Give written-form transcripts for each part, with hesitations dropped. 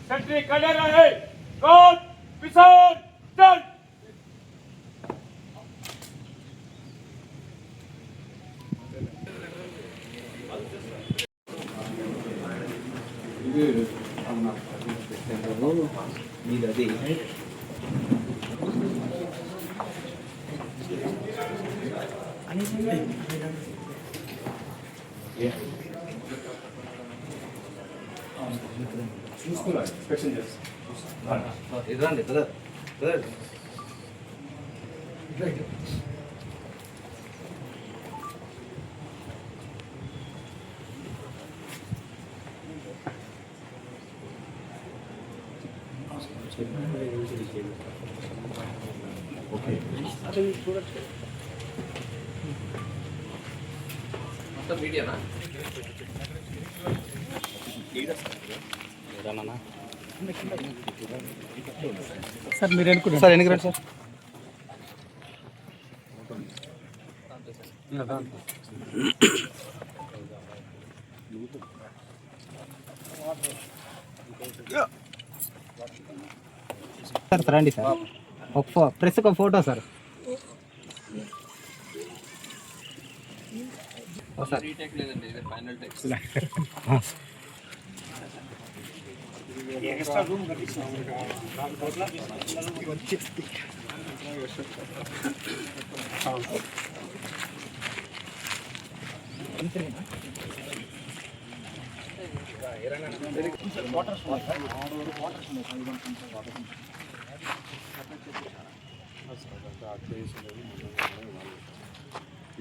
Sentry खड़े रहे कौन किसान चल చూసుకున్నా ఇన్స్పెక్షన్ చేస్తాను ఇదండి బ్రదర్ బ్రదర్ ఓకే అదే చూడొచ్చు మొత్తం మీడియానా సార్ మీరు అనుకుంటారు సార్ ఎన్నికి రండి సార్ సార్ రండి సార్ ఒక ప్రెస్ ఒక ఫోటో సార్ రీటేక్ లేదండి ఇది ఫైనల్ టెక్స్ ఎక్స్ట్రా రూమ్ కట్టించాం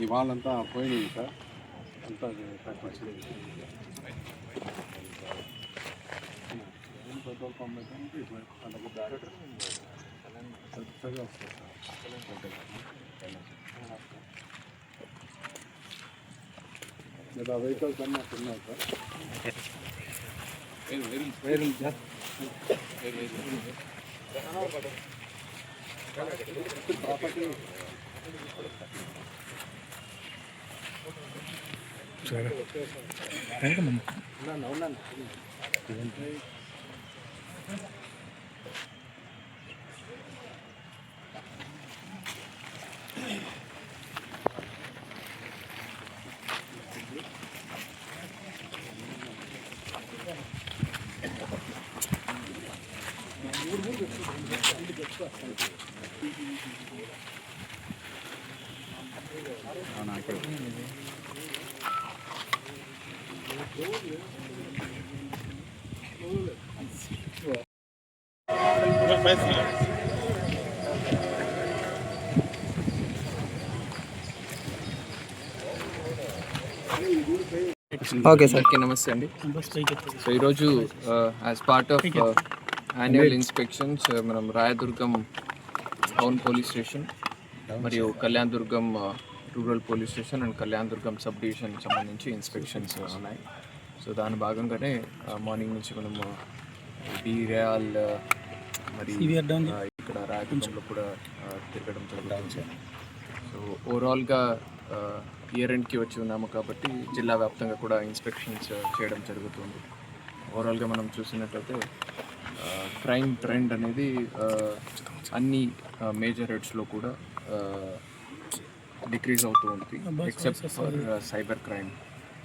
ఇవాళంతా పోయినాయి సార్ అంతా పెట్రోల్ పంప్ లేదా వెహికల్స్ అన్నీ అక్కడ ఉన్నాయి సార్ ప్రాపర్టీ ఉన్నాను ఓకే సార్ నమస్తే అండి. సో ఈరోజు as part of annual inspections మనం రాయదుర్గం టౌన్ పోలీస్ స్టేషన్ మరియు Kalyandurgam rural police station and Kalyandurgam sub division సంబంధించి ఇన్స్పెక్షన్స్ ఉన్నాయి. సో దాని భాగంగానే మార్నింగ్ నుంచి మనము రేయాల్ మరి ఇక్కడ రాయదుర్గంలో కూడా తిరగడం జరుగుతుంది. సో ఓవరాల్గా ఇయర్ ఎండ్కి వచ్చి ఉన్నాము కాబట్టి జిల్లా వ్యాప్తంగా కూడా ఇన్స్పెక్షన్స్ చేయడం జరుగుతుంది. ఓవరాల్గా మనం చూసినట్లయితే క్రైమ్ ట్రెండ్ అనేది అన్ని మేజర్ హెడ్స్లో కూడా డిక్రీజ్ అవుతూ ఉంది except for cyber crime.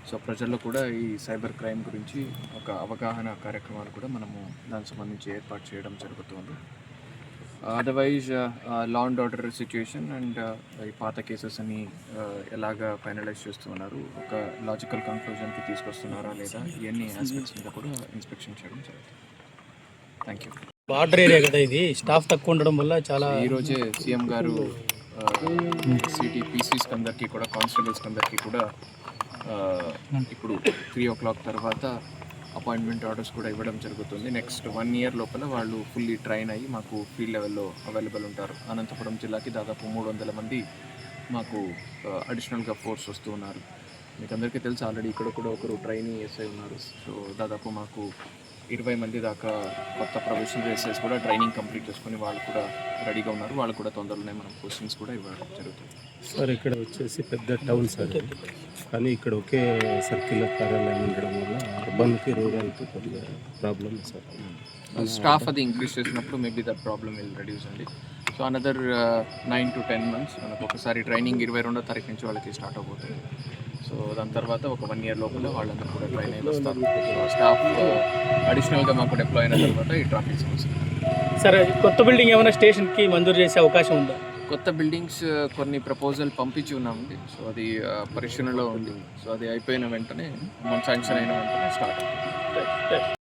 So ప్రజల్లో కూడా ఈ సైబర్ క్రైమ్ గురించి ఒక అవగాహన కార్యక్రమాలు కూడా మనము దానికి సంబంధించి ఏర్పాటు చేయడం జరుగుతుంది. Otherwise law and order situation and ఈ పాత కేసెస్ అని ఎలాగా ఫైనలైజ్ చేస్తున్నారు, ఒక లాజికల్ కన్క్లూజన్కి తీసుకొస్తున్నారా లేదా, ఇవన్నీ ఆస్పెక్ట్స్ మీద కూడా ఇన్స్పెక్షన్ చేయడం జరుగుతుంది. Thank you. బార్డర్ ఏరియా కదా ఇది, స్టాఫ్ తక్కువ ఉండడం వల్ల చాలా ఈరోజే సీఎం గారు సిటీ పీసీస్కి అందరికీ కూడా, కానిస్టేబుల్స్కి అందరికీ కూడా ఇప్పుడు 3 o'clock తర్వాత అపాయింట్మెంట్ ఆర్డర్స్ కూడా ఇవ్వడం జరుగుతుంది. నెక్స్ట్ 1 year లోపల వాళ్ళు ఫుల్లీ ట్రైన్ అయ్యి మాకు ఫీల్డ్ లెవెల్లో అవైలబుల్ ఉంటారు. అనంతపురం జిల్లాకి దాదాపు 300 మంది మాకు అడిషనల్గా ఫోర్స్ వస్తూ ఉన్నారు. మీకు అందరికీ తెలుసు, ఆల్రెడీ ఇక్కడ కూడా ఒకరు ట్రైనింగ్ ఎస్ఐ ఉన్నారు. సో దాదాపు మాకు 20 మంది దాకా కొత్త ప్రొఫెషనల్ ఎస్ఐస్ కూడా ట్రైనింగ్ కంప్లీట్ చేసుకొని వాళ్ళు కూడా రెడీగా ఉన్నారు. వాళ్ళు కూడా తొందరలోనే మనం పోస్టింగ్స్ కూడా ఇవ్వడం జరుగుతుంది. సార్ ఇక్కడ వచ్చేసి పెద్ద టౌన్ సార్, కానీ ఇక్కడ ఒకే సర్కిల్ కార్యాలయం ఉండడం వల్ల అర్బన్కి రూరల్కి కొద్దిగా ప్రాబ్లమ్ సార్. స్టాఫ్ అది ఇంక్రీజ్ చేసినప్పుడు maybe that problem will reduce అండి. సో అనదర్ 9 to 10 months మనకు ఒకసారి ట్రైనింగ్ 22వ తారీఖు నుంచి వాళ్ళకి స్టార్ట్ అవబోతుంది. సో దాని తర్వాత ఒక 1 year లోపల వాళ్ళందరూ కూడా ట్రైన్ అయ్యి వస్తారు. సో స్టాఫ్ అడిషనల్గా మాకు డిప్లాయ్ అయిన తర్వాత ఈ ట్రాఫిక్ సమస్య. సరే, కొత్త బిల్డింగ్ ఏమైనా స్టేషన్కి మంజూరు చేసే అవకాశం ఉందా? కొత్త బిల్డింగ్స్ కొన్ని ప్రపోజల్ పంపించి ఉన్నామండి. సో అది పరిశీలనలో ఉంది. సో అది అయిపోయిన వెంటనే శాంక్షన్ అయిన వెంటనే స్టార్ట్ అవుతుంది.